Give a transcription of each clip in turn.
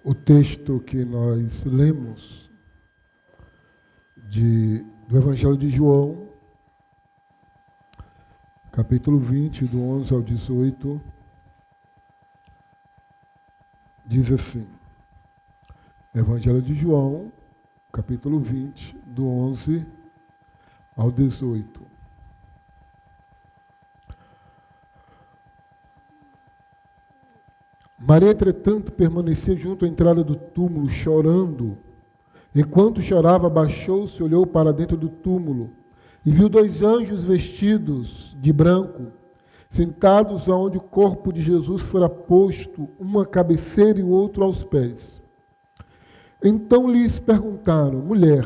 O texto que nós lemos do Evangelho de João, capítulo 20, do 11 ao 18, diz assim: Evangelho de João, capítulo 20, do 11 ao 18. Maria, entretanto, permanecia junto à entrada do túmulo, chorando. Enquanto chorava, abaixou-se, olhou para dentro do túmulo e viu dois anjos vestidos de branco, sentados onde o corpo de Jesus fora posto, um à cabeceira e o outro aos pés. Então lhes perguntaram: mulher,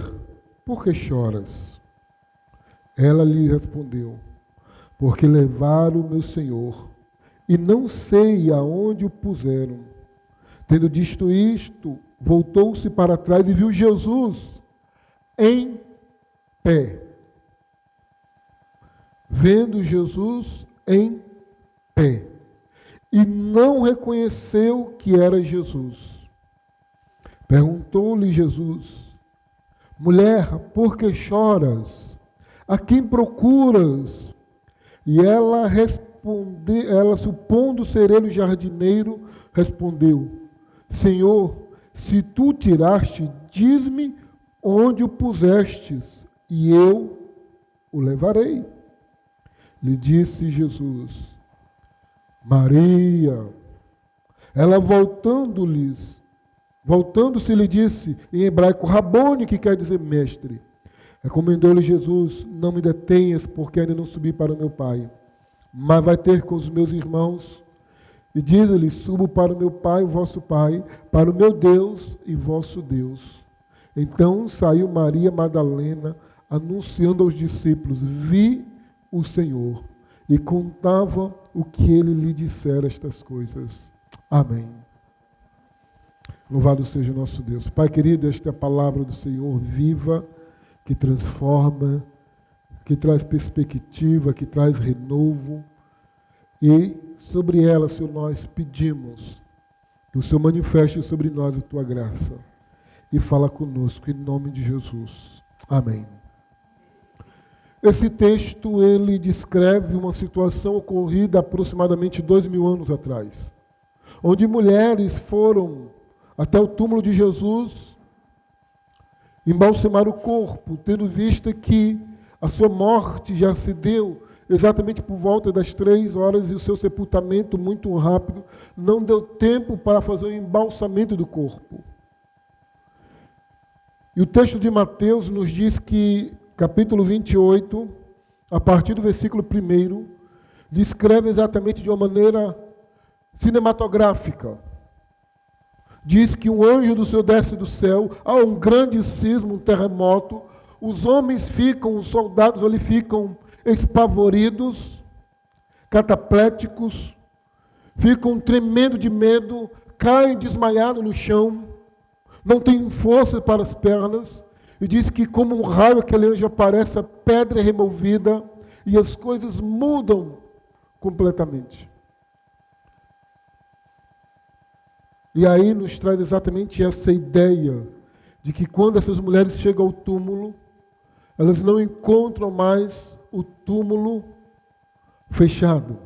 por que choras? Ela lhe respondeu: porque levaram o meu Senhor, e não sei aonde o puseram. Tendo dito isto, voltou-se para trás e viu Jesus em pé. Vendo Jesus em pé. E não reconheceu que era Jesus. Perguntou-lhe Jesus: mulher, por que choras? A quem procuras? E ela supondo ser ele o jardineiro, respondeu: Senhor, se tu tiraste, diz-me onde o pusestes, e eu o levarei. Lhe disse Jesus: Maria. Ela voltando-se lhe disse em hebraico Rabone, que quer dizer mestre. Recomendou-lhe Jesus: não me detenhas, porque ainda não subi para o meu Pai, mas vai ter com os meus irmãos, e diz-lhe: subo para o meu Pai, o vosso Pai, para o meu Deus e vosso Deus. Então saiu Maria Madalena, anunciando aos discípulos: vi o Senhor, e contava o que ele lhe dissera estas coisas. Amém. Louvado seja o nosso Deus. Pai querido, esta é a palavra do Senhor viva, que transforma, que traz perspectiva, que traz renovo. E sobre ela, Senhor, nós pedimos que o Senhor manifeste sobre nós a tua graça e fala conosco em nome de Jesus. Amém. Esse texto, ele descreve uma situação ocorrida aproximadamente 2000 anos atrás, onde mulheres foram até o túmulo de Jesus embalsamar o corpo, tendo visto que a sua morte já se deu exatamente por volta das 3 horas e o seu sepultamento muito rápido, não deu tempo para fazer o embalsamento do corpo. E o texto de Mateus nos diz que, capítulo 28, a partir do versículo 1, descreve exatamente de uma maneira cinematográfica. Diz que um anjo do Senhor desce do céu, há um grande sismo, um terremoto, os homens ficam, os soldados ali ficam espavoridos, catapléticos, ficam tremendo de medo, caem desmaiados no chão, não têm força para as pernas, e diz que como um raio aquele anjo aparece, a pedra é removida e as coisas mudam completamente. E aí nos traz exatamente essa ideia de que quando essas mulheres chegam ao túmulo, elas não encontram mais o túmulo fechado.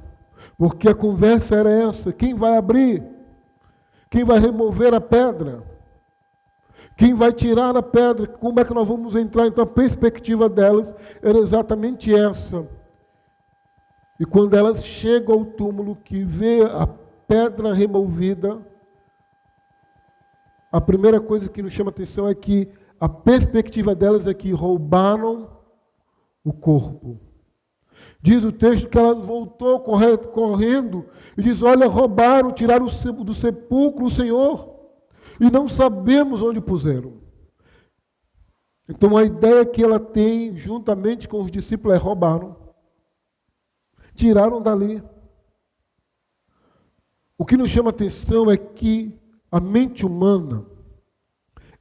Porque a conversa era essa: quem vai abrir? Quem vai remover a pedra? Quem vai tirar a pedra? Como é que nós vamos entrar? Então a perspectiva delas era exatamente essa. E quando elas chegam ao túmulo, que vê a pedra removida, a primeira coisa que nos chama a atenção é que a perspectiva delas é que roubaram o corpo. Diz o texto que ela voltou correndo e diz: olha, roubaram, tiraram do sepulcro o Senhor e não sabemos onde puseram. Então a ideia que ela tem, juntamente com os discípulos, é: roubaram, tiraram dali. O que nos chama a atenção é que a mente humana,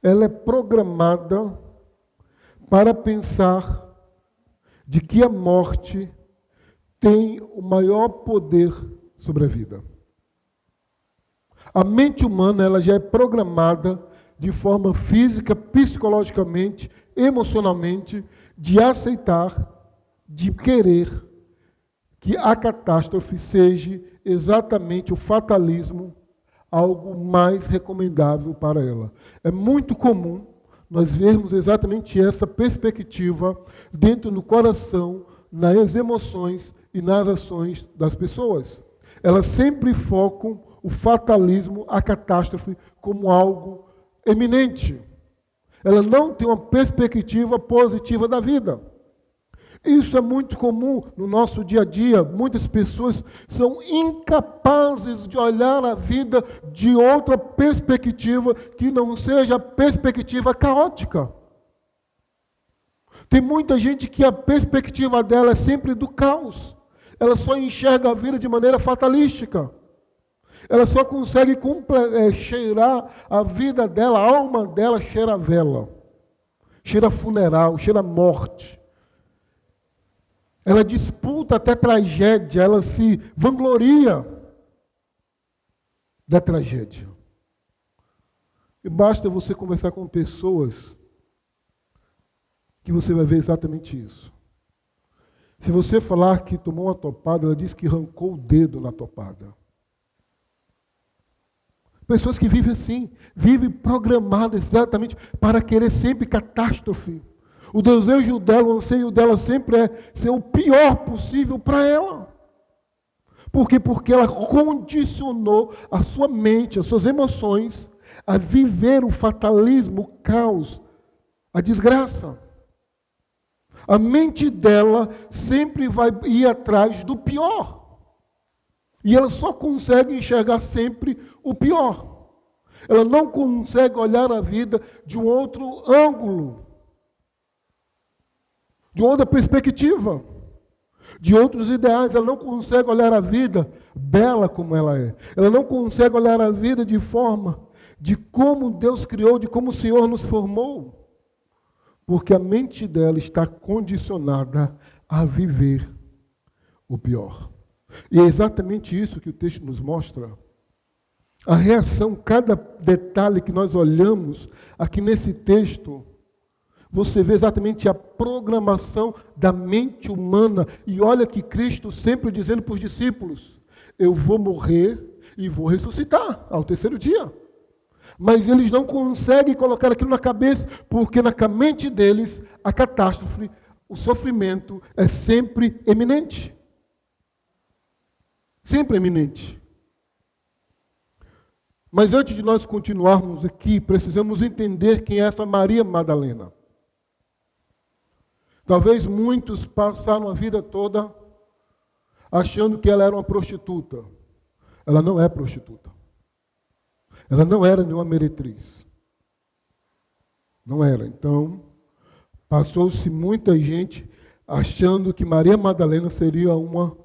ela é programada para pensar de que a morte tem o maior poder sobre a vida. A mente humana ela já é programada de forma física, psicologicamente, emocionalmente, de aceitar, de querer que a catástrofe seja exatamente o fatalismo, algo mais recomendável para ela. É muito comum nós vermos exatamente essa perspectiva dentro do coração, nas emoções e nas ações das pessoas. Elas sempre focam o fatalismo, a catástrofe, como algo eminente. Ela não tem uma perspectiva positiva da vida. Isso é muito comum no nosso dia a dia. Muitas pessoas são incapazes de olhar a vida de outra perspectiva que não seja a perspectiva caótica. Tem muita gente que a perspectiva dela é sempre do caos. Ela só enxerga a vida de maneira fatalística. Ela só consegue cheirar a vida dela, a alma dela cheira a vela, cheira a funeral, cheira a morte. Ela disputa até tragédia, ela se vangloria da tragédia. E basta você conversar com pessoas que você vai ver exatamente isso. Se você falar que tomou uma topada, ela diz que arrancou o dedo na topada. Pessoas que vivem assim, vivem programadas exatamente para querer sempre catástrofe. O desejo dela, o anseio dela sempre é ser o pior possível para ela. Por quê? Porque ela condicionou a sua mente, as suas emoções, a viver o fatalismo, o caos, a desgraça. A mente dela sempre vai ir atrás do pior. E ela só consegue enxergar sempre o pior. Ela não consegue olhar a vida de um outro ângulo, de outra perspectiva, de outros ideais. Ela não consegue olhar a vida bela como ela é. Ela não consegue olhar a vida de forma de como Deus criou, de como o Senhor nos formou. Porque a mente dela está condicionada a viver o pior. E é exatamente isso que o texto nos mostra. A reação, cada detalhe que nós olhamos aqui nesse texto, você vê exatamente a programação da mente humana. E olha que Cristo sempre dizendo para os discípulos, eu vou morrer e vou ressuscitar ao terceiro dia. Mas eles não conseguem colocar aquilo na cabeça, porque na mente deles a catástrofe, o sofrimento é sempre eminente. Sempre eminente. Mas antes de nós continuarmos aqui, precisamos entender quem é essa Maria Madalena. Talvez muitos passaram a vida toda achando que ela era uma prostituta. Ela não é prostituta. Ela não era nenhuma meretriz. Não era. Então, passou-se muita gente achando que Maria Madalena seria uma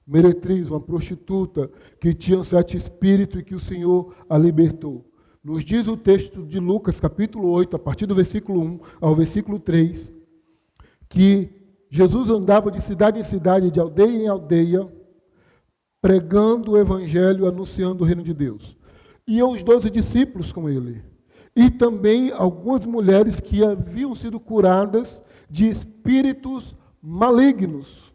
meretriz, uma prostituta, que tinha um certo espírito e que o Senhor a libertou. Nos diz o texto de Lucas, capítulo 8, a partir do versículo 1 ao versículo 3, que Jesus andava de cidade em cidade, de aldeia em aldeia, pregando o evangelho, anunciando o reino de Deus. E os 12 discípulos com ele. E também algumas mulheres que haviam sido curadas de espíritos malignos.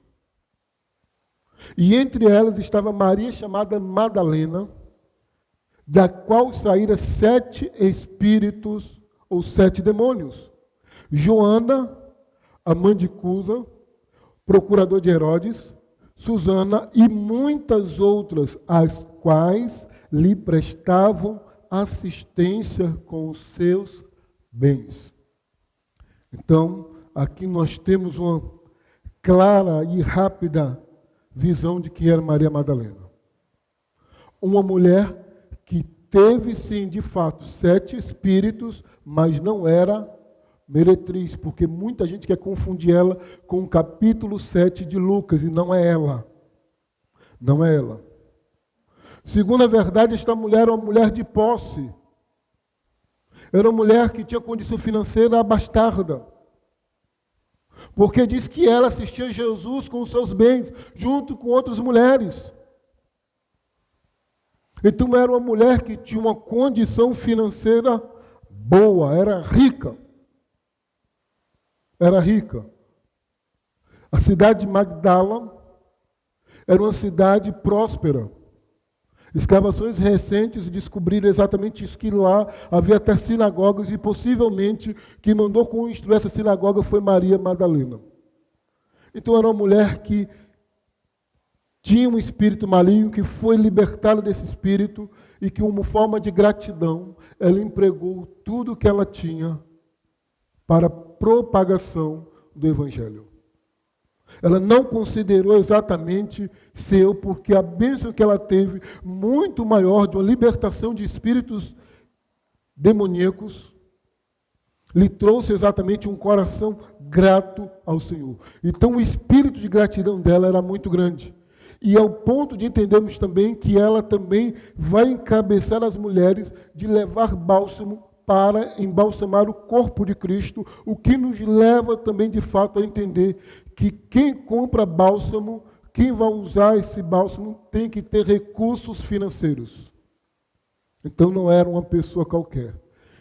E entre elas estava Maria, chamada Madalena, da qual saíram 7 espíritos ou 7 demônios. Joana, a mãe de Cusa, procurador de Herodes, Susana e muitas outras, as quais lhe prestavam assistência com os seus bens. Então, aqui nós temos uma clara e rápida visão de quem era Maria Madalena. Uma mulher que teve, sim, de fato, 7 espíritos, mas não era meretriz, porque muita gente quer confundir ela com o capítulo 7 de Lucas, e não é ela. Não é ela. Segundo a verdade, esta mulher era uma mulher de posse. Era uma mulher que tinha condição financeira abastarda. Porque diz que ela assistia a Jesus com os seus bens, junto com outras mulheres. Então era uma mulher que tinha uma condição financeira boa, era rica. Era rica. A cidade de Magdala era uma cidade próspera. Escavações recentes descobriram exatamente isso, que lá havia até sinagogas e possivelmente quem mandou construir essa sinagoga foi Maria Madalena. Então era uma mulher que tinha um espírito maligno, que foi libertada desse espírito e que, como forma de gratidão, ela empregou tudo o que ela tinha para a propagação do Evangelho. Ela não considerou exatamente seu, porque a bênção que ela teve, muito maior, de uma libertação de espíritos demoníacos, lhe trouxe exatamente um coração grato ao Senhor. Então o espírito de gratidão dela era muito grande. E ao ponto de entendermos também que ela também vai encabeçar as mulheres de levar bálsamo para embalsamar o corpo de Cristo, o que nos leva também de fato a entender que quem compra bálsamo, quem vai usar esse bálsamo, tem que ter recursos financeiros. Então não era uma pessoa qualquer.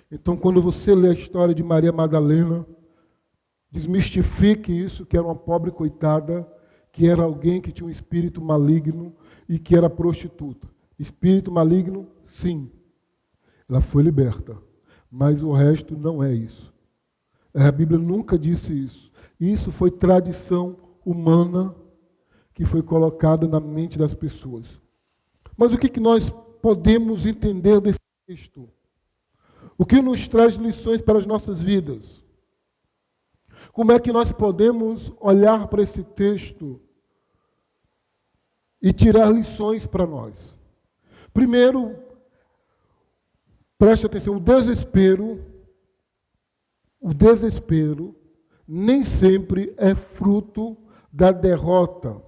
Então quando você lê a história de Maria Madalena, desmistifique isso, que era uma pobre coitada, que era alguém que tinha um espírito maligno e que era prostituta. Espírito maligno, sim. Ela foi liberta. Mas o resto não é isso. A Bíblia nunca disse isso. Isso foi tradição humana que foi colocada na mente das pessoas. Mas o que nós podemos entender desse texto? O que nos traz lições para as nossas vidas? Como é que nós podemos olhar para esse texto e tirar lições para nós? Primeiro, preste atenção, o desespero nem sempre é fruto da derrota.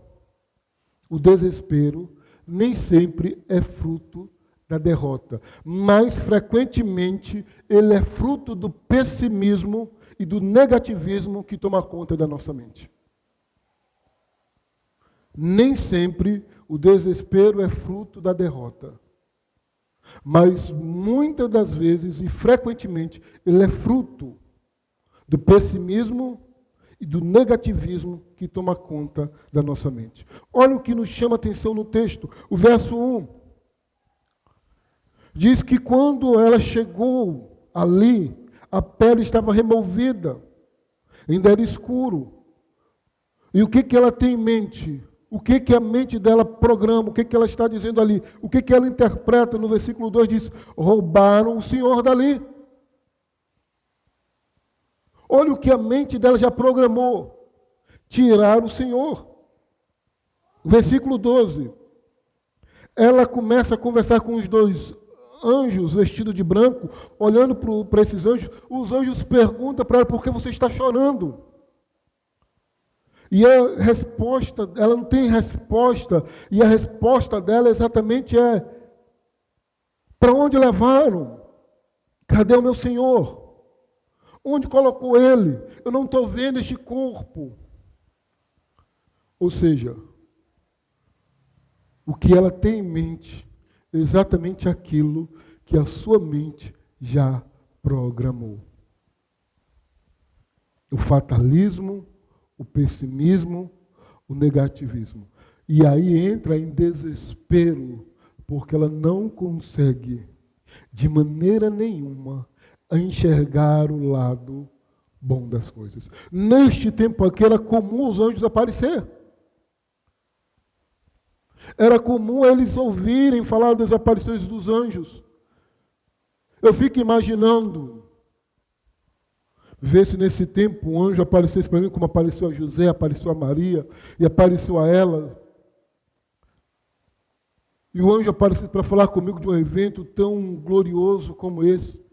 O desespero nem sempre é fruto da derrota, mas frequentemente ele é fruto do pessimismo e do negativismo que toma conta da nossa mente. Nem sempre o desespero é fruto da derrota, mas muitas das vezes e frequentemente ele é fruto do pessimismo e do negativismo que toma conta da nossa mente. Olha o que nos chama a atenção no texto, o verso 1. Diz que quando ela chegou ali, a pele estava removida, ainda era escuro. E o que ela tem em mente? O que a mente dela programa? O que ela está dizendo ali? O que ela interpreta? No versículo 2 diz, roubaram o Senhor dali. Olha o que a mente dela já programou. Tirar o Senhor. Versículo 12. Ela começa a conversar com os dois anjos vestidos de branco, olhando para esses anjos. Os anjos perguntam para ela, por que você está chorando? E a resposta, ela não tem resposta, e a resposta dela exatamente é, para onde levaram? Cadê o meu Senhor? Onde colocou ele? Eu não estou vendo este corpo. Ou seja, o que ela tem em mente é exatamente aquilo que a sua mente já programou. O fatalismo, o pessimismo, o negativismo. E aí entra em desespero, porque ela não consegue, de maneira nenhuma, enxergar o lado bom das coisas. Neste tempo aqui era comum os anjos aparecer. Era comum eles ouvirem falar das aparições dos anjos. Eu fico imaginando, ver se nesse tempo um anjo aparecesse para mim, como apareceu a José, apareceu a Maria, e apareceu a ela. E o anjo aparecesse para falar comigo de um evento tão glorioso como esse.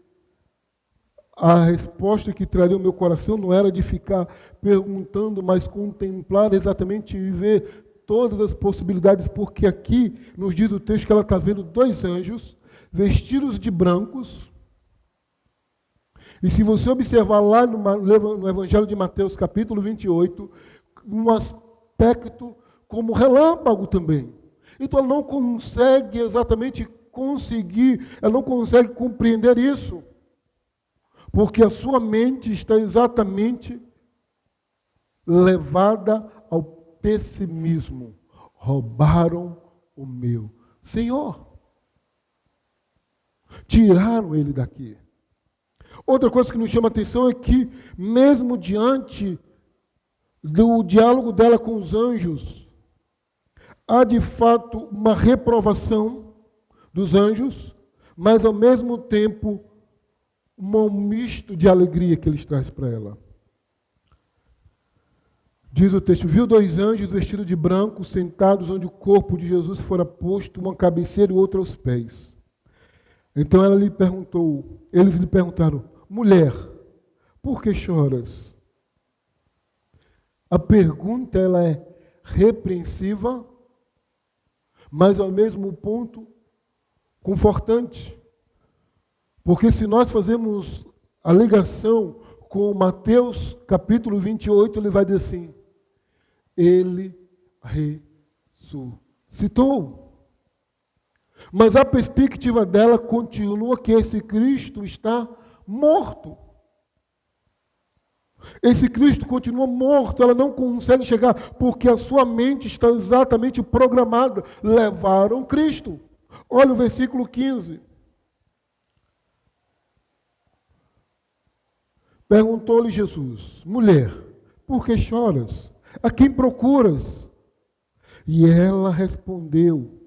A resposta que traria ao meu coração não era de ficar perguntando, mas contemplar exatamente e ver todas as possibilidades, porque aqui nos diz o texto que ela está vendo dois anjos vestidos de brancos. E se você observar lá no Evangelho de Mateus, capítulo 28, um aspecto como relâmpago também. Então ela não consegue exatamente ela não consegue compreender isso. Porque a sua mente está exatamente levada ao pessimismo. Roubaram o meu Senhor. Tiraram ele daqui. Outra coisa que nos chama a atenção é que, mesmo diante do diálogo dela com os anjos, há de fato uma reprovação dos anjos, mas ao mesmo tempo um misto de alegria que eles trazem para ela. Diz o texto: viu 2 anjos vestidos de branco, sentados onde o corpo de Jesus fora posto, uma à cabeceira e outra aos pés. Então eles lhe perguntaram: mulher, por que choras? A pergunta ela é repreensiva, mas ao mesmo ponto confortante. Porque se nós fazemos a ligação com Mateus capítulo 28, ele vai dizer assim: ele ressuscitou. Mas a perspectiva dela continua que esse Cristo está morto. Esse Cristo continua morto, ela não consegue chegar, porque a sua mente está exatamente programada. Levaram Cristo. Olha o versículo 15. Perguntou-lhe Jesus: mulher, por que choras? A quem procuras? E ela respondeu.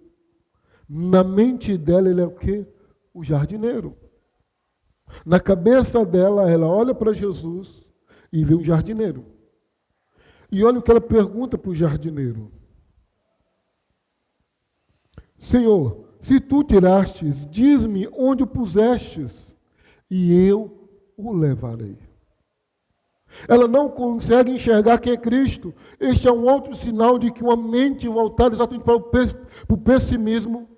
Na mente dela, ele é o quê? O jardineiro. Na cabeça dela, ela olha para Jesus e vê um jardineiro. E olha o que ela pergunta para o jardineiro: Senhor, se tu tirastes, diz-me onde o pusestes, e eu o levarei. Ela não consegue enxergar quem é Cristo. Este é um outro sinal de que uma mente voltada exatamente para o pessimismo,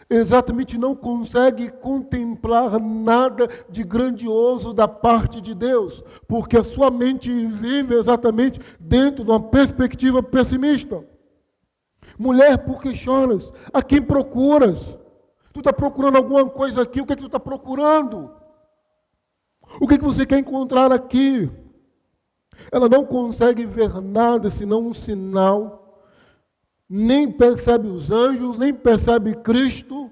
exatamente não consegue contemplar nada de grandioso da parte de Deus, porque a sua mente vive exatamente dentro de uma perspectiva pessimista. Mulher, por que choras? A quem procuras? Tu está procurando alguma coisa aqui, o que é que tu está procurando? O que é que você quer encontrar aqui? Ela não consegue ver nada senão um sinal, nem percebe os anjos, nem percebe Cristo,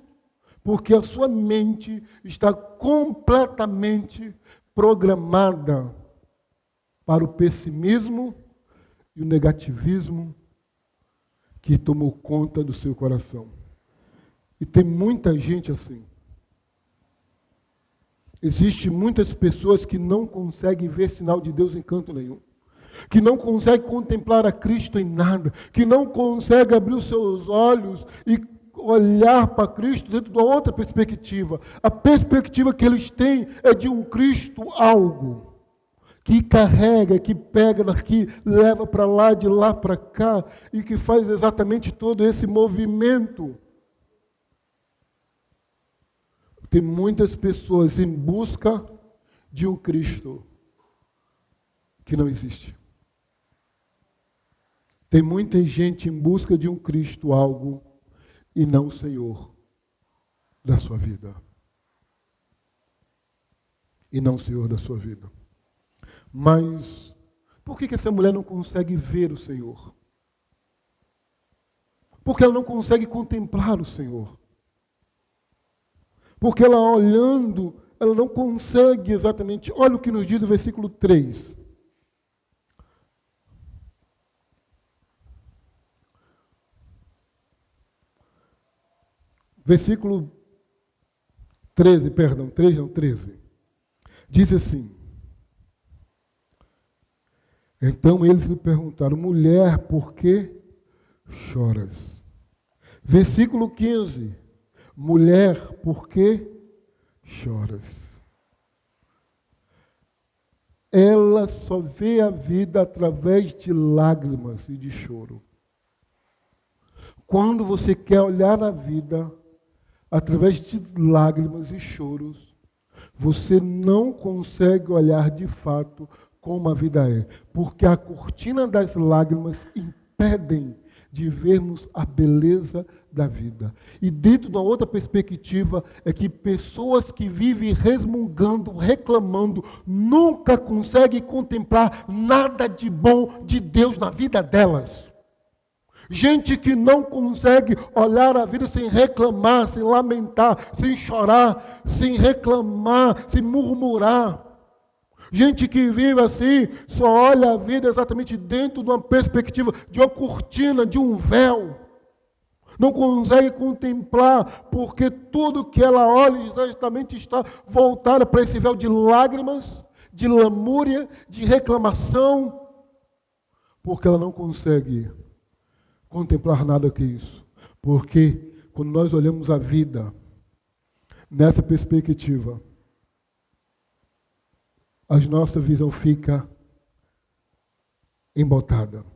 porque a sua mente está completamente programada para o pessimismo e o negativismo que tomou conta do seu coração. E tem muita gente assim. Existem muitas pessoas que não conseguem ver sinal de Deus em canto nenhum, que não conseguem contemplar a Cristo em nada, que não conseguem abrir os seus olhos e olhar para Cristo dentro de uma outra perspectiva. A perspectiva que eles têm é de um Cristo algo, que carrega, que pega daqui, leva para lá, de lá para cá, e que faz exatamente todo esse movimento. Tem muitas pessoas em busca de um Cristo que não existe. Tem muita gente em busca de um Cristo algo e não o Senhor da sua vida. E não o Senhor da sua vida. Mas por que essa mulher não consegue ver o Senhor? Porque ela não consegue contemplar o Senhor. Porque ela olhando, ela não consegue exatamente. Olha o que nos diz o versículo 3. Versículo 13. Diz assim: então eles lhe perguntaram: mulher, por que choras? Versículo 15: mulher, por que choras? Ela só vê a vida através de lágrimas e de choro. Quando você quer olhar a vida através de lágrimas e choros, você não consegue olhar de fato como a vida é, porque a cortina das lágrimas impedem de vermos a beleza da vida. E dentro de uma outra perspectiva, é que pessoas que vivem resmungando, reclamando, nunca conseguem contemplar nada de bom de Deus na vida delas. Gente que não consegue olhar a vida sem reclamar, sem lamentar, sem chorar, sem reclamar, sem murmurar. Gente que vive assim, só olha a vida exatamente dentro de uma perspectiva, de uma cortina, de um véu. Não consegue contemplar, porque tudo que ela olha exatamente está voltado para esse véu de lágrimas, de lamúria, de reclamação, porque ela não consegue contemplar nada que isso. Porque quando nós olhamos a vida nessa perspectiva, a nossa visão fica embotada,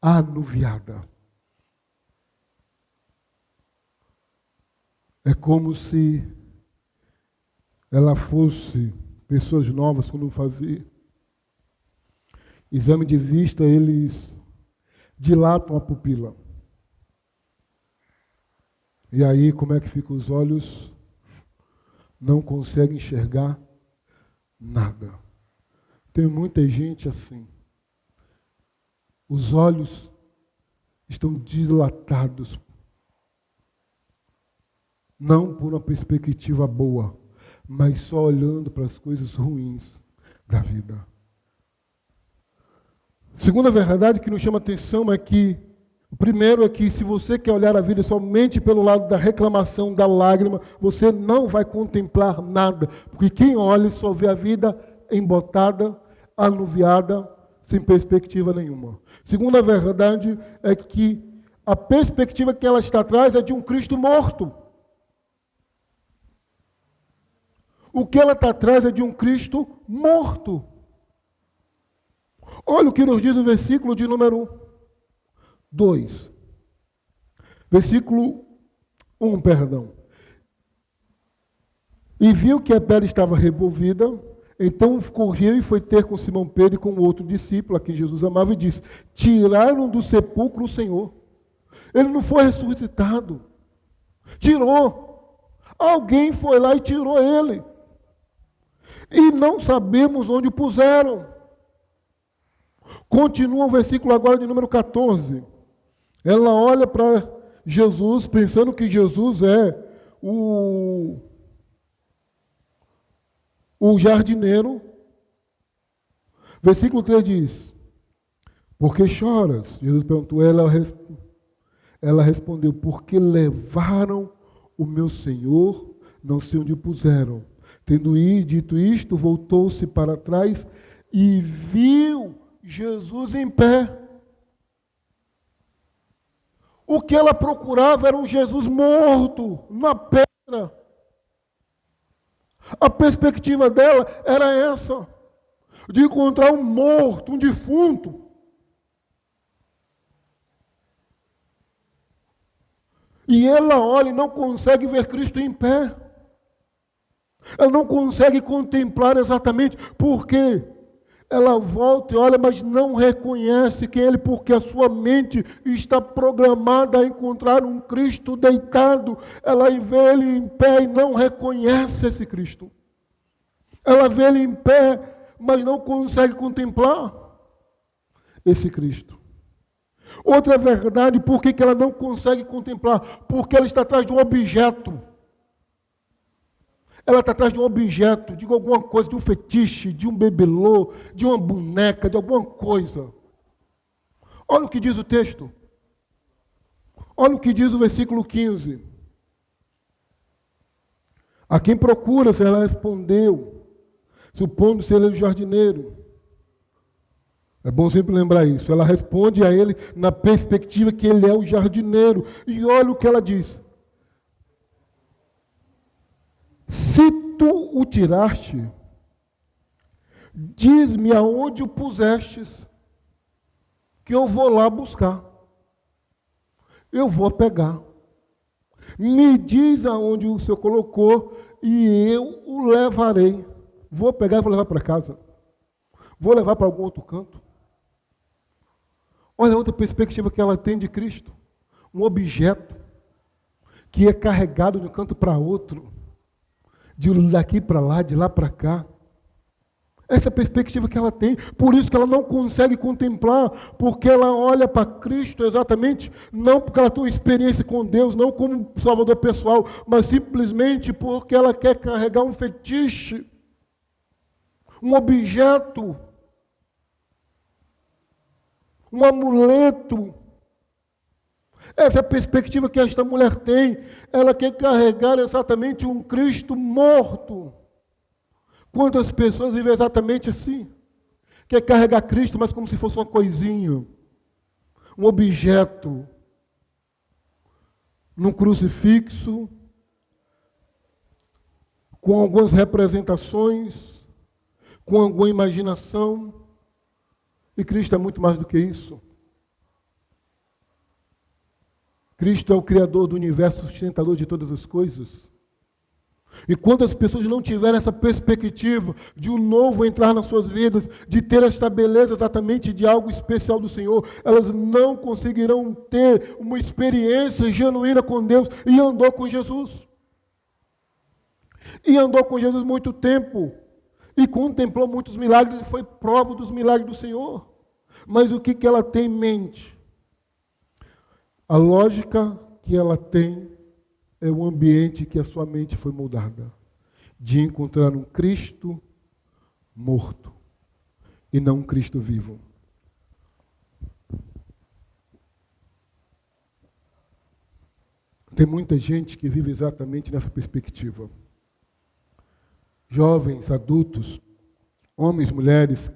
anuviada. É como se ela fosse, pessoas novas, quando fazem exame de vista, eles dilatam a pupila. E aí, como é que ficam os olhos? Não conseguem enxergar nada. Tem muita gente assim. Os olhos estão dilatados. Não por uma perspectiva boa, mas só olhando para as coisas ruins da vida. Segunda verdade que nos chama atenção é que, o primeiro é que se você quer olhar a vida somente pelo lado da reclamação, da lágrima, você não vai contemplar nada, porque quem olha só vê a vida embotada, anuviada, sem perspectiva nenhuma. Segunda verdade é que a perspectiva que ela está atrás é de um Cristo morto. O que ela está atrás é de um Cristo morto. Olha o que nos diz o versículo de número 2. Versículo 1, perdão. E viu que a pedra estava revolvida, então correu e foi ter com Simão Pedro e com o outro discípulo, a quem Jesus amava, e disse: tiraram do sepulcro o Senhor. Ele não foi ressuscitado. Tirou. Alguém foi lá e tirou ele. E não sabemos onde o puseram. Continua o versículo agora de número 14. Ela olha para Jesus, pensando que Jesus é o jardineiro. Versículo 3 diz: por que choras? Jesus perguntou, ela respondeu, porque levaram o meu Senhor, não sei onde o puseram. Tendo dito isto, voltou-se para trás e viu Jesus em pé. O que ela procurava era um Jesus morto, na pedra. A perspectiva dela era essa, de encontrar um morto, um defunto. E ela olha e não consegue ver Cristo em pé. Ela não consegue contemplar exatamente porque ela volta e olha, mas não reconhece que ele, porque a sua mente está programada a encontrar um Cristo deitado. Ela vê ele em pé e não reconhece esse Cristo. Ela vê ele em pé, mas não consegue contemplar esse Cristo. Outra verdade, por que ela não consegue contemplar? Porque ela está atrás de um objeto. Ela está atrás de um objeto, de alguma coisa, de um fetiche, de um bebelô, de uma boneca, de alguma coisa. Olha o que diz o texto. Olha o que diz o versículo 15. A quem procura, ela respondeu, supondo ser ele o jardineiro. É bom sempre lembrar isso. Ela responde a ele na perspectiva que ele é o jardineiro. E olha o que ela diz. Se tu o tiraste, diz-me aonde o pusestes, que eu vou lá buscar. Eu vou pegar. Me diz aonde o Senhor colocou e eu o levarei. Vou pegar e vou levar para casa. Vou levar para algum outro canto. Olha a outra perspectiva que ela tem de Cristo. Um objeto que é carregado de um canto para outro, de daqui para lá, de lá para cá. Essa é a perspectiva que ela tem. Por isso que ela não consegue contemplar, porque ela olha para Cristo exatamente, não porque ela tem uma experiência com Deus, não como salvador pessoal, mas simplesmente porque ela quer carregar um fetiche, um objeto, um amuleto. Essa é a perspectiva que esta mulher tem. Ela quer carregar exatamente um Cristo morto. Quantas pessoas vivem exatamente assim? Quer carregar Cristo, mas como se fosse uma coisinha, um objeto, num crucifixo, com algumas representações, com alguma imaginação. E Cristo é muito mais do que isso. Cristo é o Criador do universo, sustentador de todas as coisas. E quando as pessoas não tiverem essa perspectiva de um novo entrar nas suas vidas, de ter esta beleza exatamente de algo especial do Senhor, elas não conseguirão ter uma experiência genuína com Deus. E andou com Jesus. E andou com Jesus muito tempo. E contemplou muitos milagres e foi prova dos milagres do Senhor. Mas o que ela tem em mente? A lógica que ela tem é o ambiente que a sua mente foi moldada, de encontrar um Cristo morto e não um Cristo vivo. Tem muita gente que vive exatamente nessa perspectiva. Jovens, adultos, homens, mulheres,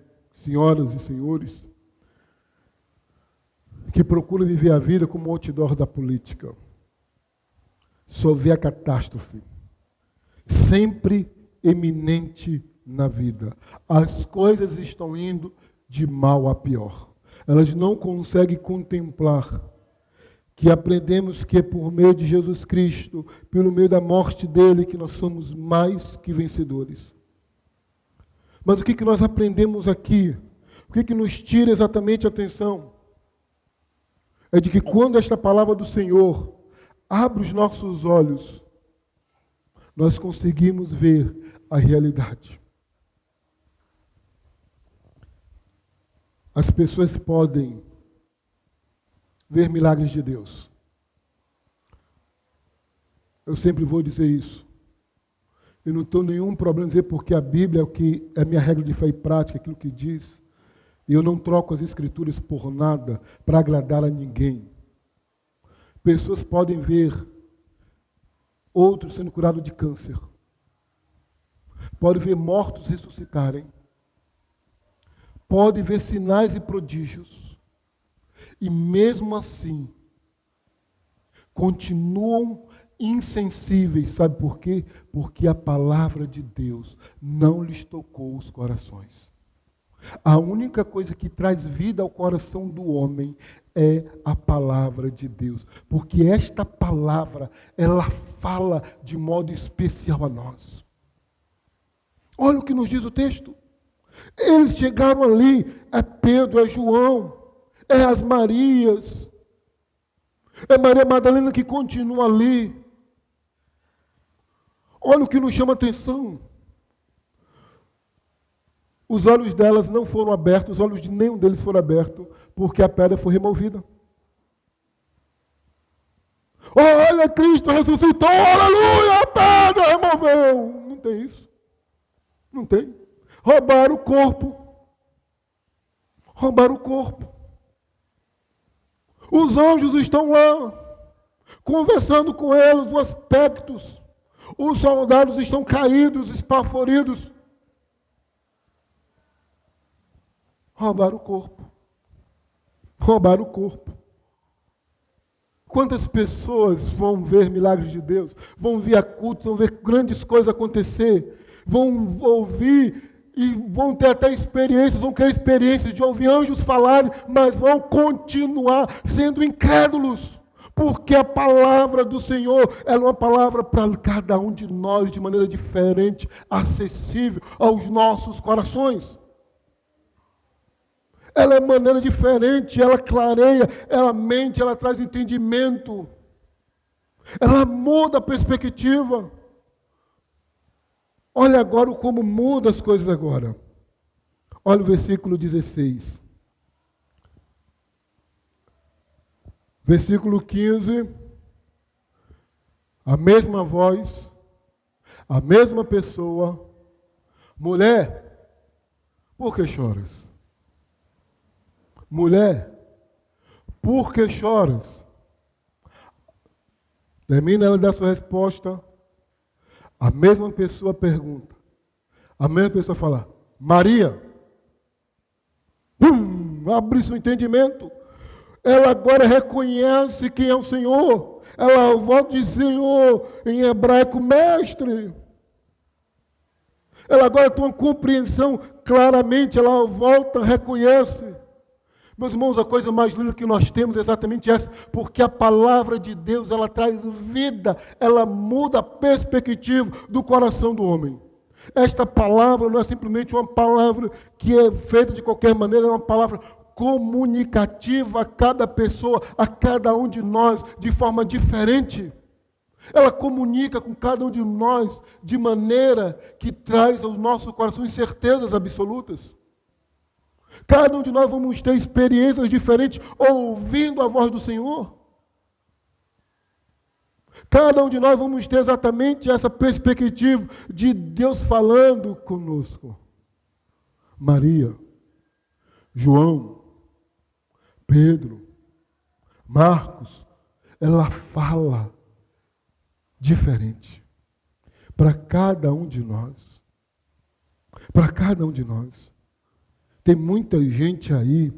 senhoras e senhores, que procura viver a vida como outdoor da política. Só vê a catástrofe. Sempre eminente na vida. As coisas estão indo de mal a pior. Elas não conseguem contemplar que aprendemos que é por meio de Jesus Cristo, pelo meio da morte dele, que nós somos mais que vencedores. Mas o que nós aprendemos aqui? O que nos tira exatamente a atenção? É de que quando esta palavra do Senhor abre os nossos olhos, nós conseguimos ver a realidade. As pessoas podem ver milagres de Deus. Eu sempre vou dizer isso. Eu não tenho nenhum problema em dizer porque a Bíblia é o que é a minha regra de fé e prática, aquilo que diz. E eu não troco as Escrituras por nada para agradar a ninguém. Pessoas podem ver outros sendo curados de câncer. Podem ver mortos ressuscitarem. Podem ver sinais e prodígios. E mesmo assim, continuam insensíveis. Sabe por quê? Porque a palavra de Deus não lhes tocou os corações. A única coisa que traz vida ao coração do homem é a palavra de Deus. Porque esta palavra, ela fala de modo especial a nós. Olha o que nos diz o texto. Eles chegaram ali, é Pedro, é João, é as Marias, é Maria Madalena que continua ali. Olha o que nos chama a atenção. Os olhos delas não foram abertos, os olhos de nenhum deles foram abertos, porque a pedra foi removida. Olha, Cristo ressuscitou, aleluia, a pedra removeu. Não tem isso. Não tem. Roubaram o corpo. Roubaram o corpo. Os anjos estão lá, conversando com eles dos aspectos. Os soldados estão caídos, esbaforidos. Roubaram o corpo. Roubaram o corpo. Quantas pessoas vão ver milagres de Deus? Vão ver a culto, vão ver grandes coisas acontecer. Vão ouvir e vão ter até experiências, vão querer experiências de ouvir anjos falarem, mas vão continuar sendo incrédulos. Porque a palavra do Senhor ela é uma palavra para cada um de nós de maneira diferente, acessível aos nossos corações. Ela é maneira diferente, ela clareia, ela mente, ela traz entendimento. Ela muda a perspectiva. Olha agora como muda as coisas agora. Olha o versículo 16. Versículo 15. A mesma voz, a mesma pessoa. Mulher, por que choras? Mulher, por que choras? Termina ela dar sua resposta. A mesma pessoa pergunta. A mesma pessoa fala, Maria. Abre seu entendimento. Ela agora reconhece quem é o Senhor. Ela volta e diz, Senhor, em hebraico, mestre. Ela agora tem uma compreensão claramente, ela volta, reconhece. Meus irmãos, a coisa mais linda que nós temos é exatamente essa, porque a palavra de Deus, ela traz vida, ela muda a perspectiva do coração do homem. Esta palavra não é simplesmente uma palavra que é feita de qualquer maneira, é uma palavra comunicativa a cada pessoa, a cada um de nós, de forma diferente. Ela comunica com cada um de nós de maneira que traz aos nossos corações certezas absolutas. Cada um de nós vamos ter experiências diferentes ouvindo a voz do Senhor. Cada um de nós vamos ter exatamente essa perspectiva de Deus falando conosco. Maria, João, Pedro, Marcos, ela fala diferente para cada um de nós. Para cada um de nós. Tem muita gente aí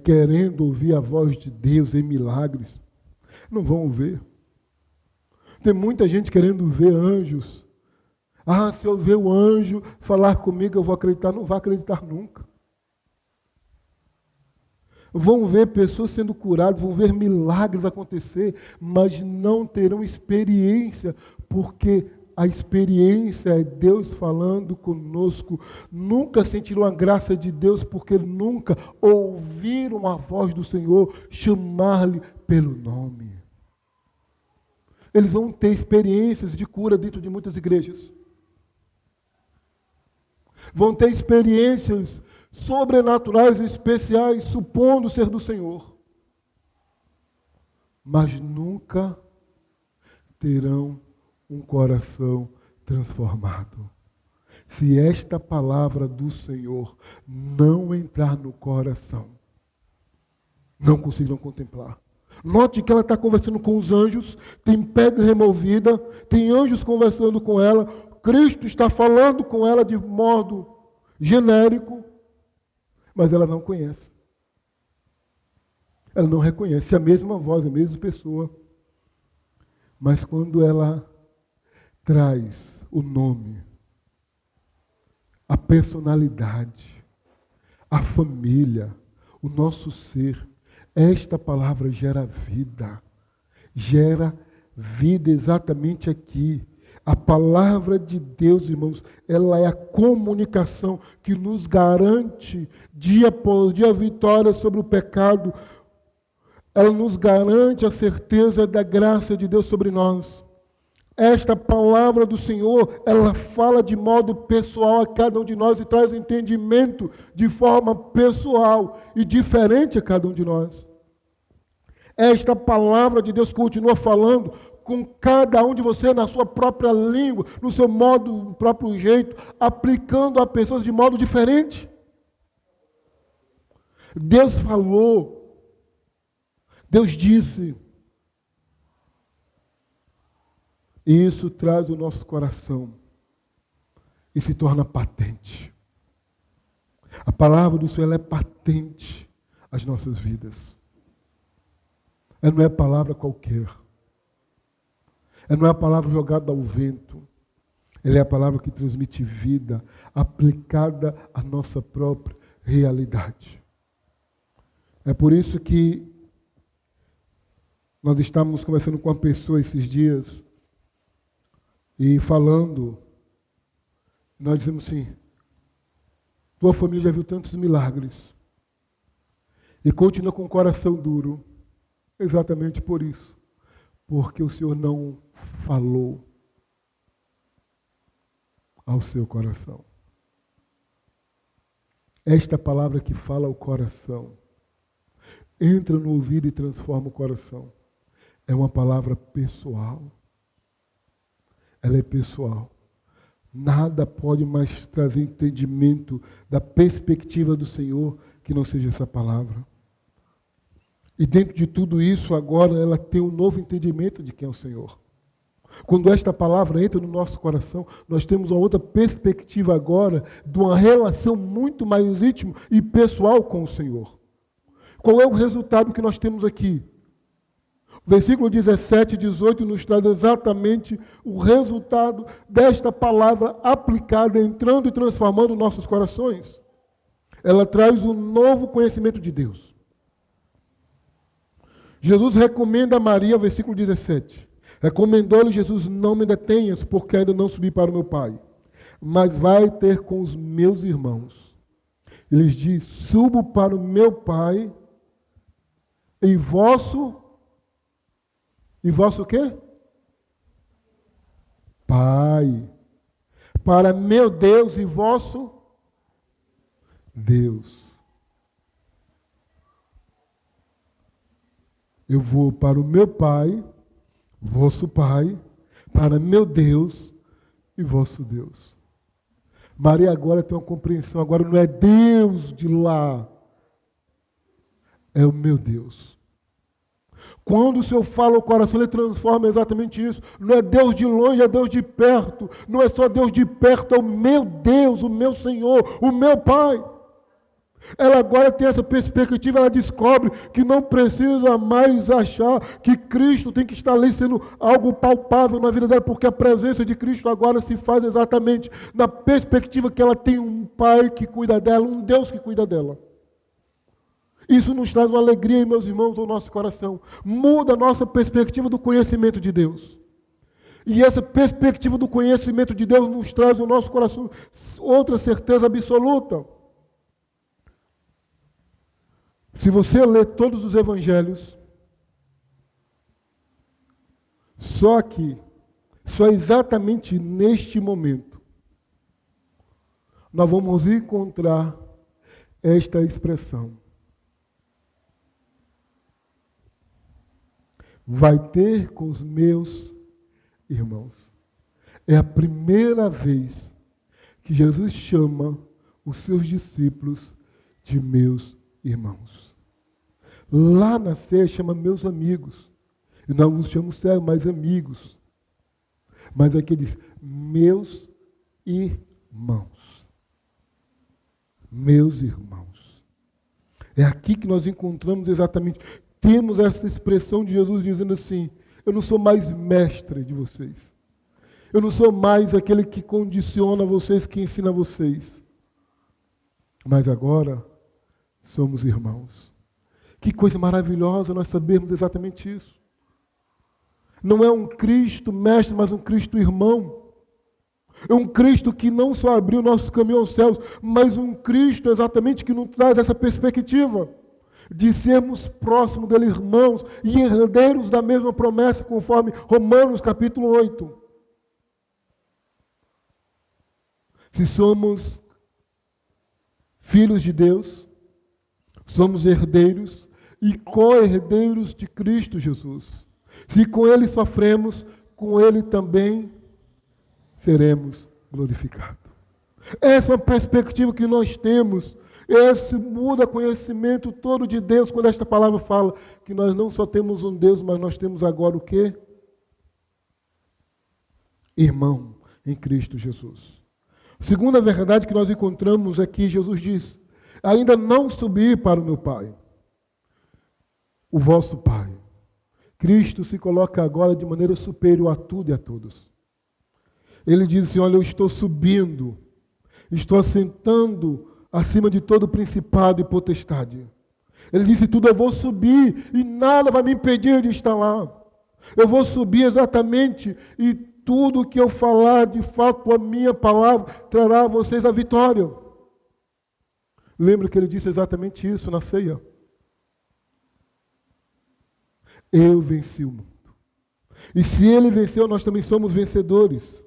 querendo ouvir a voz de Deus em milagres. Não vão ver. Tem muita gente querendo ver anjos. Se eu ver o anjo falar comigo, eu vou acreditar. Não vai acreditar nunca. Vão ver pessoas sendo curadas, vão ver milagres acontecer, mas não terão experiência, porque a experiência é Deus falando conosco. Nunca sentiram a graça de Deus, porque nunca ouviram a voz do Senhor chamar-lhe pelo nome. Eles vão ter experiências de cura dentro de muitas igrejas. Vão ter experiências sobrenaturais e especiais, supondo ser do Senhor. Mas nunca terão um coração transformado. Se esta palavra do Senhor não entrar no coração, não conseguirão contemplar. Note que ela está conversando com os anjos, tem pedra removida, tem anjos conversando com ela, Cristo está falando com ela de modo genérico, mas ela não conhece. Ela não reconhece a mesma voz, a mesma pessoa. Mas quando ela traz o nome, a personalidade, a família, o nosso ser, esta palavra gera vida exatamente aqui. A palavra de Deus, irmãos, ela é a comunicação que nos garante dia após dia a vitória sobre o pecado. Ela nos garante a certeza da graça de Deus sobre nós. Esta palavra do Senhor, ela fala de modo pessoal a cada um de nós e traz entendimento de forma pessoal e diferente a cada um de nós. Esta palavra de Deus continua falando com cada um de vocês na sua própria língua, no seu modo, no próprio jeito, aplicando a pessoas de modo diferente. Deus falou, Deus disse. E isso traz o nosso coração e se torna patente. A palavra do Senhor ela é patente às nossas vidas. Ela não é palavra qualquer. Ela não é a palavra jogada ao vento. Ela é a palavra que transmite vida, aplicada à nossa própria realidade. É por isso que nós estávamos conversando com uma pessoa esses dias e falando, nós dizemos assim, tua família já viu tantos milagres, e continua com o coração duro, exatamente por isso, porque o Senhor não falou ao seu coração. Esta palavra que fala ao coração, entra no ouvido e transforma o coração. É uma palavra pessoal. Ela é pessoal. Nada pode mais trazer entendimento da perspectiva do Senhor que não seja essa palavra. E dentro de tudo isso, agora ela tem um novo entendimento de quem é o Senhor. Quando esta palavra entra no nosso coração, nós temos uma outra perspectiva agora de uma relação muito mais íntima e pessoal com o Senhor. Qual é o resultado que nós temos aqui? O versículo 17 e 18 nos traz exatamente o resultado desta palavra aplicada, entrando e transformando nossos corações. Ela traz um novo conhecimento de Deus. Jesus recomenda a Maria, versículo 17. Recomendou-lhe Jesus, não me detenhas, porque ainda não subi para o meu Pai, mas vai ter com os meus irmãos. Ele diz, subo para o meu Pai, e vosso o quê? Pai. Para meu Deus e vosso Deus. Eu vou para o meu Pai, vosso Pai, para meu Deus e vosso Deus. Maria agora tem uma compreensão, agora não é Deus de lá, é o meu Deus. Quando o Senhor fala ao coração, Ele transforma exatamente isso. Não é Deus de longe, é Deus de perto. Não é só Deus de perto, é o meu Deus, o meu Senhor, o meu Pai. Ela agora tem essa perspectiva, ela descobre que não precisa mais achar que Cristo tem que estar ali sendo algo palpável na vida dela, porque a presença de Cristo agora se faz exatamente na perspectiva que ela tem um Pai que cuida dela, um Deus que cuida dela. Isso nos traz uma alegria, meus irmãos, ao nosso coração. Muda a nossa perspectiva do conhecimento de Deus. E essa perspectiva do conhecimento de Deus nos traz ao nosso coração outra certeza absoluta. Se você ler todos os evangelhos, só exatamente neste momento, nós vamos encontrar esta expressão. Vai ter com os meus irmãos. É a primeira vez que Jesus chama os seus discípulos de meus irmãos. Lá na ceia chama meus amigos. E não os chamo servos, mas amigos. Mas aqui diz, meus irmãos. Meus irmãos. É aqui que nós encontramos exatamente, temos essa expressão de Jesus dizendo assim, eu não sou mais mestre de vocês. Eu não sou mais aquele que condiciona vocês, que ensina vocês. Mas agora somos irmãos. Que coisa maravilhosa nós sabermos exatamente isso. Não é um Cristo mestre, mas um Cristo irmão. É um Cristo que não só abriu o nosso caminho aos céus, mas um Cristo exatamente que nos traz essa perspectiva de sermos próximos dele, irmãos e herdeiros da mesma promessa, conforme Romanos capítulo 8. Se somos filhos de Deus, somos herdeiros e co-herdeiros de Cristo Jesus. Se com Ele sofremos, com Ele também seremos glorificados. Essa é uma perspectiva que nós temos. Esse muda conhecimento todo de Deus, quando esta palavra fala que nós não só temos um Deus, mas nós temos agora o quê? Irmão em Cristo Jesus. Segunda verdade que nós encontramos aqui, Jesus diz, ainda não subi para o meu Pai, o vosso Pai. Cristo se coloca agora de maneira superior a tudo e a todos. Ele diz assim, olha, eu estou subindo, estou assentando acima de todo principado e potestade. Ele disse tudo, eu vou subir e nada vai me impedir de estar lá. Eu vou subir exatamente e tudo que eu falar, de fato, a minha palavra trará a vocês a vitória. Lembra que ele disse exatamente isso na ceia? Eu venci o mundo. E se ele venceu, nós também somos vencedores.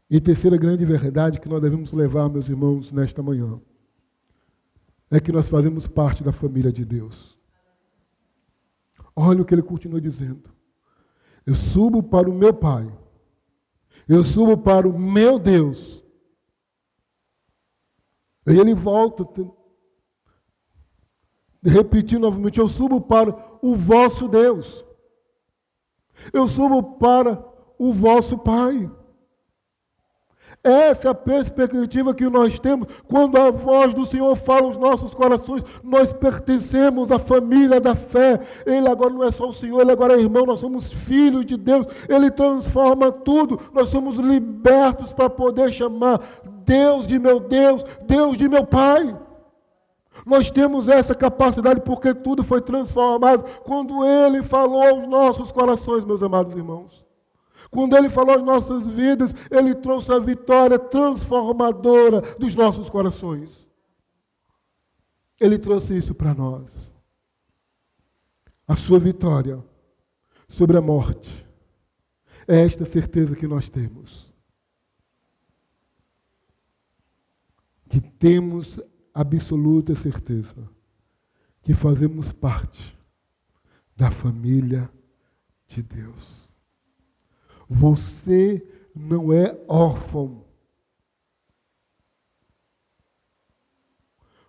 E terceira grande verdade que nós devemos levar, meus irmãos, nesta manhã, é que nós fazemos parte da família de Deus. Olha o que ele continua dizendo. Eu subo para o meu Pai. Eu subo para o meu Deus. E ele volta, repetindo novamente, eu subo para o vosso Deus. Eu subo para o vosso Pai. Essa é a perspectiva que nós temos quando a voz do Senhor fala aos nossos corações. Nós pertencemos à família da fé. Ele agora não é só o Senhor, Ele agora é irmão. Nós somos filhos de Deus. Ele transforma tudo. Nós somos libertos para poder chamar Deus de meu Deus, Deus de meu Pai. Nós temos essa capacidade porque tudo foi transformado quando Ele falou aos nossos corações, meus amados irmãos. Quando Ele falou às nossas vidas, Ele trouxe a vitória transformadora dos nossos corações. Ele trouxe isso para nós. A sua vitória sobre a morte. É esta certeza que nós temos. Que temos absoluta certeza que fazemos parte da família de Deus. Você não é órfão.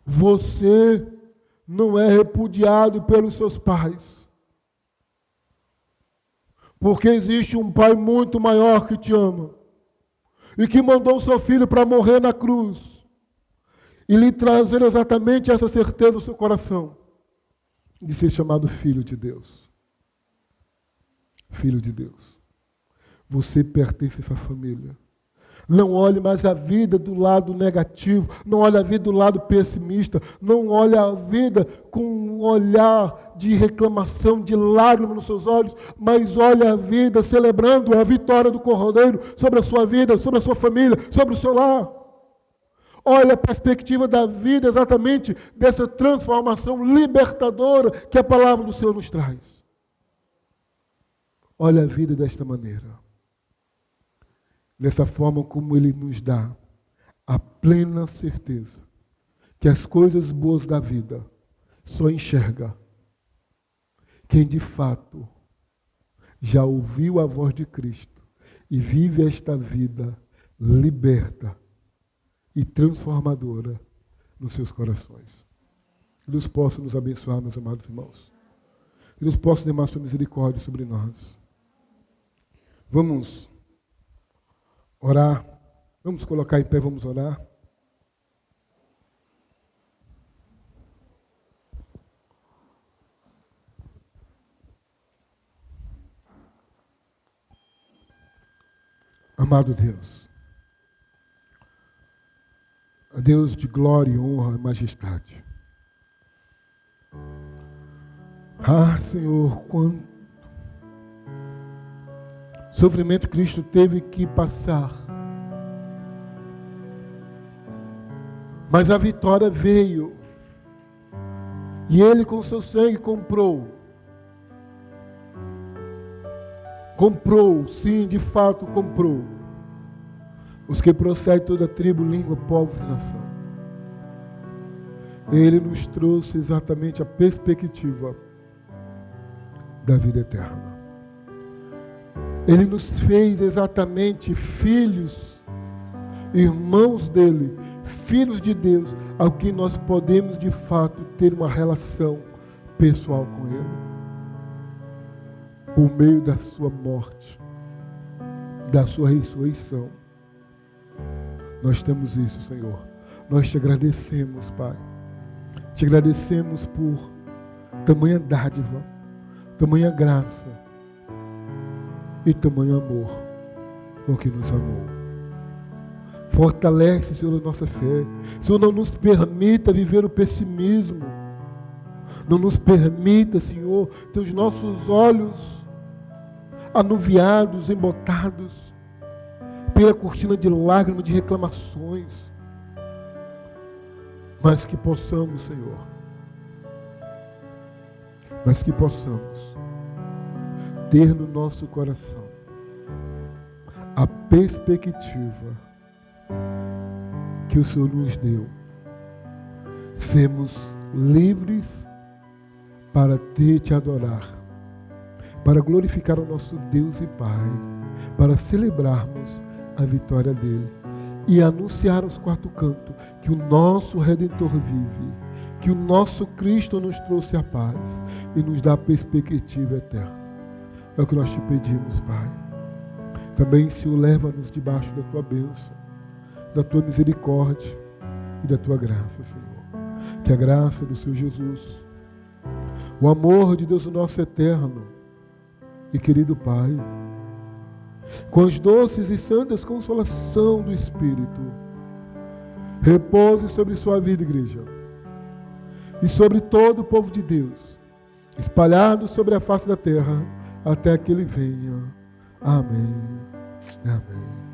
Você não é repudiado pelos seus pais. Porque existe um Pai muito maior que te ama e que mandou o seu filho para morrer na cruz e lhe trazer exatamente essa certeza no seu coração de ser chamado filho de Deus. Filho de Deus. Você pertence a essa família. Não olhe mais a vida do lado negativo, não olhe a vida do lado pessimista, não olhe a vida com um olhar de reclamação, de lágrimas nos seus olhos, mas olhe a vida celebrando a vitória do Cordeiro sobre a sua vida, sobre a sua família, sobre o seu lar. Olha a perspectiva da vida exatamente dessa transformação libertadora que a palavra do Senhor nos traz. Olha a vida desta maneira. Dessa forma como Ele nos dá a plena certeza que as coisas boas da vida só enxerga quem de fato já ouviu a voz de Cristo e vive esta vida liberta e transformadora nos seus corações. Que Deus possa nos abençoar, meus amados irmãos. Que Deus possa derramar sua misericórdia sobre nós. Vamos orar. Vamos colocar em pé, vamos orar. Amado Deus, a Deus de glória, honra e majestade. Ah, Senhor, quanto sofrimento Cristo teve que passar. Mas a vitória veio. E Ele com seu sangue comprou. Comprou, sim, de fato comprou. Os que procedem de toda tribo, língua, povo e nação. Ele nos trouxe exatamente a perspectiva da vida eterna. Ele nos fez exatamente filhos, irmãos dele, filhos de Deus, ao que nós podemos de fato ter uma relação pessoal com Ele. Por meio da sua morte, da sua ressurreição. Nós temos isso, Senhor. Nós te agradecemos, Pai. Te agradecemos por tamanha dádiva, tamanha graça e tamanho amor, porque nos amou. Fortalece, Senhor, a nossa fé. Senhor, não nos permita viver o pessimismo. Não nos permita, Senhor, ter os nossos olhos anuviados, embotados pela cortina de lágrimas, de reclamações. mas que possamos, Senhor, ter no nosso coração a perspectiva que o Senhor nos deu. Sermos livres para te adorar, para glorificar o nosso Deus e Pai, para celebrarmos a vitória dele e anunciar aos quatro cantos que o nosso Redentor vive, que o nosso Cristo nos trouxe a paz e nos dá a perspectiva eterna. É o que nós te pedimos, Pai. Também, Senhor, leva-nos debaixo da tua bênção, da tua misericórdia e da tua graça, Senhor. Que a graça do Senhor Jesus, o amor de Deus, o nosso eterno e querido Pai, com as doces e santas consolação do Espírito, repouse sobre sua vida, igreja, e sobre todo o povo de Deus, espalhado sobre a face da terra, até que ele venha. Amém. Amém.